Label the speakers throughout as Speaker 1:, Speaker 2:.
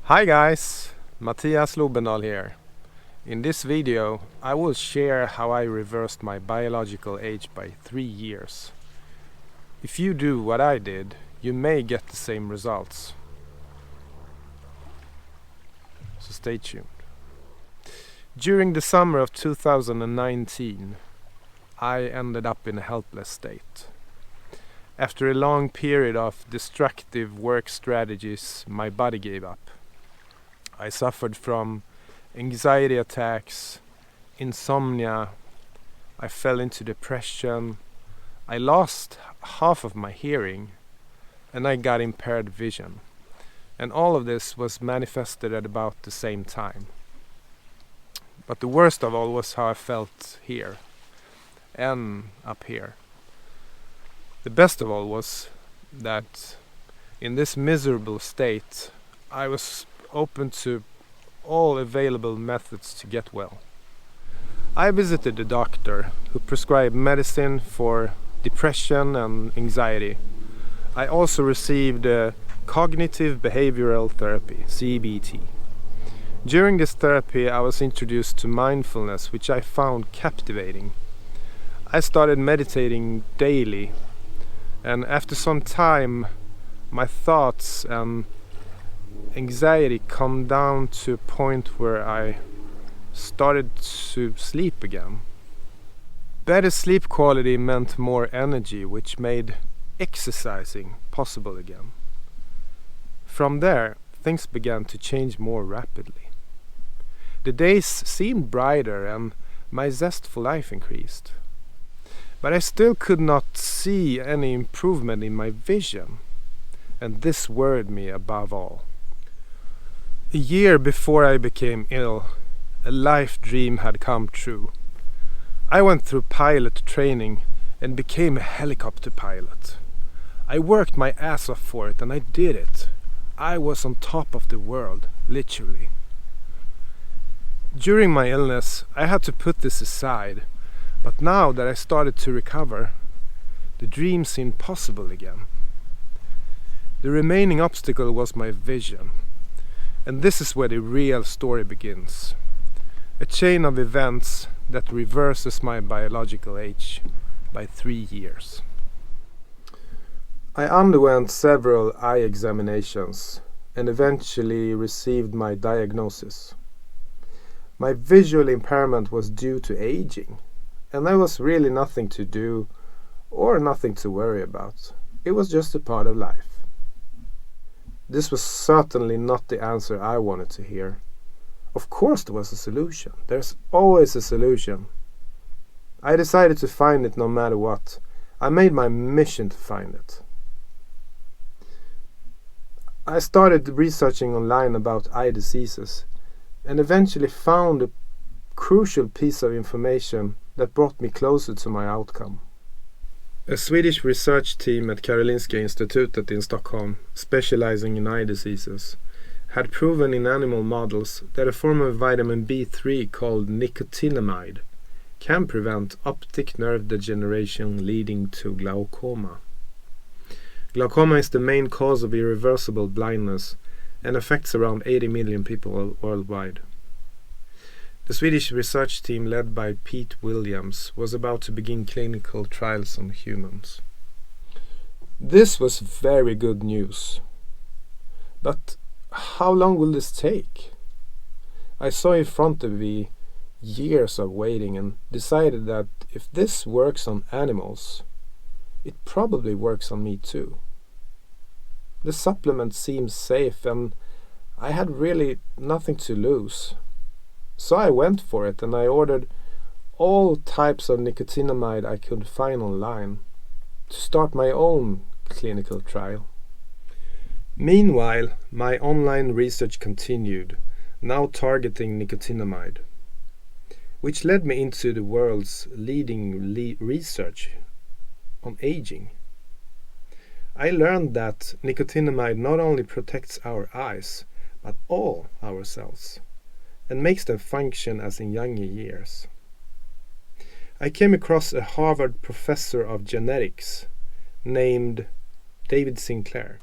Speaker 1: Hi guys, Mattias Lobendal here. In this video, I will share how I reversed my biological age by 3 years. If you do what I did, you may get the same results. So stay tuned. During the summer of 2019, I ended up in a helpless state. After a long period of destructive work strategies, my body gave up. I suffered from anxiety attacks, insomnia, I fell into depression, I lost half of my hearing, and I got impaired vision. And all of this was manifested at about the same time. But the worst of all was how I felt here and up here. The best of all was that in this miserable state, I was open to all available methods to get well. I visited a doctor who prescribed medicine for depression and anxiety. I also received cognitive behavioral therapy, CBT. During this therapy, I was introduced to mindfulness, which I found captivating. I started meditating daily, and after some time, my thoughts and anxiety calmed down to a point where I started to sleep again. Better sleep quality meant more energy, which made exercising possible again. From there, things began to change more rapidly. The days seemed brighter and my zest for life increased. But I still could not see any improvement in my vision, and this worried me above all. A year before I became ill, a life dream had come true. I went through pilot training and became a helicopter pilot. I worked my ass off for it, and I did it. I was on top of the world, literally. During my illness, I had to put this aside. But now that I started to recover, the dream seemed possible again. The remaining obstacle was my vision. And this is where the real story begins. A chain of events that reverses my biological age by 3 years. I underwent several eye examinations and eventually received my diagnosis. My visual impairment was due to aging. And there was really nothing to do or nothing to worry about. It was just a part of life. This was certainly not the answer I wanted to hear. Of course there was a solution. There's always a solution. I decided to find it no matter what. I made my mission to find it. I started researching online about eye diseases and eventually found a crucial piece of information that brought me closer to my outcome. A Swedish research team at Karolinska Institutet in Stockholm, specializing in eye diseases, had proven in animal models that a form of vitamin B3 called nicotinamide can prevent optic nerve degeneration leading to glaucoma. Glaucoma is the main cause of irreversible blindness and affects around 80 million people worldwide. The Swedish research team led by Pete Williams was about to begin clinical trials on humans. This was very good news. But how long will this take? I saw in front of me years of waiting and decided that if this works on animals, it probably works on me too. The supplement seemed safe and I had really nothing to lose. So I went for it and I ordered all types of nicotinamide I could find online to start my own clinical trial. Meanwhile, my online research continued, now targeting nicotinamide, which led me into the world's leading research on aging. I learned that nicotinamide not only protects our eyes, but all our cells, and makes them function as in younger years. I came across a Harvard professor of genetics named David Sinclair.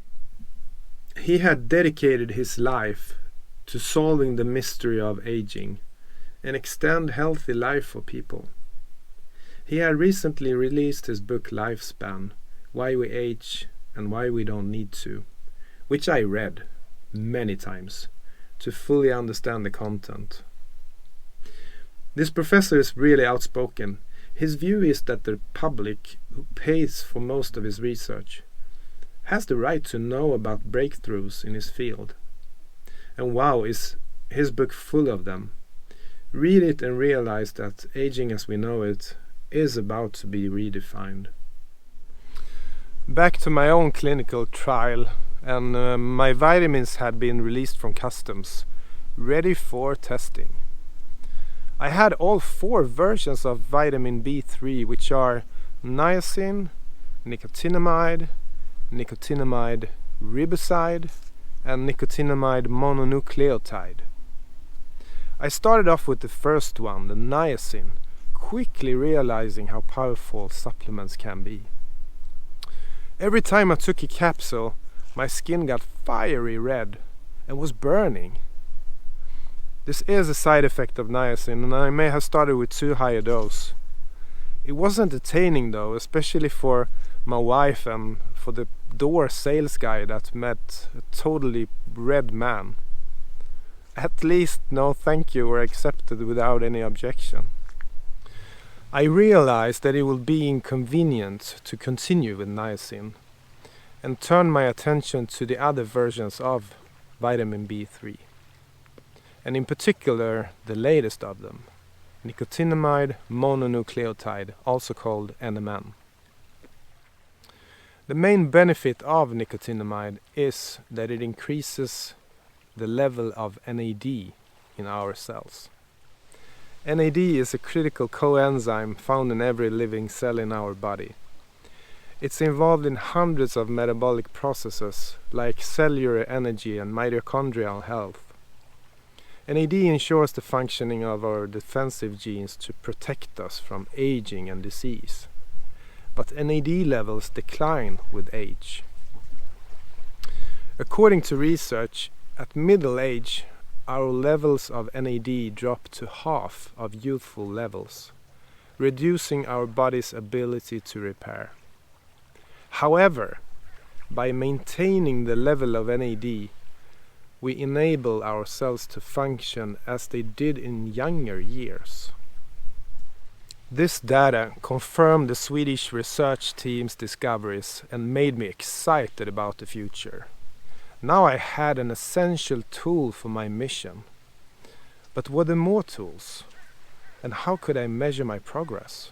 Speaker 1: He had dedicated his life to solving the mystery of aging and extend healthy life for people. He had recently released his book Lifespan, Why We Age and Why We Don't Need to, which I read many times to fully understand the content. This professor is really outspoken. His view is that the public, who pays for most of his research, has the right to know about breakthroughs in his field. And wow, is his book full of them. Read it and realize that aging as we know it is about to be redefined. Back to my own clinical trial, and my vitamins had been released from customs, ready for testing. I had all 4 versions of vitamin B3, which are niacin, nicotinamide, nicotinamide riboside, and nicotinamide mononucleotide. I started off with the first one, the niacin, quickly realizing how powerful supplements can be. Every time I took a capsule, my skin got fiery red and was burning. This is a side effect of niacin, and I may have started with too high a dose. It was entertaining though, especially for my wife and for the door sales guy that met a totally red man. At least no thank you were accepted without any objection. I realized that it would be inconvenient to continue with niacin and turned my attention to the other versions of vitamin B3, and in particular the latest of them, nicotinamide mononucleotide, also called NMN. The main benefit of nicotinamide is that it increases the level of NAD in our cells. NAD is a critical coenzyme found in every living cell in our body. It's involved in hundreds of metabolic processes like cellular energy and mitochondrial health. NAD ensures the functioning of our defensive genes to protect us from aging and disease. But NAD levels decline with age. According to research, at middle age, our levels of NAD drop to half of youthful levels, reducing our body's ability to repair. However, by maintaining the level of NAD, we enable our cells to function as they did in younger years. This data confirmed the Swedish research team's discoveries and made me excited about the future. Now I had an essential tool for my mission. But were there more tools? And how could I measure my progress?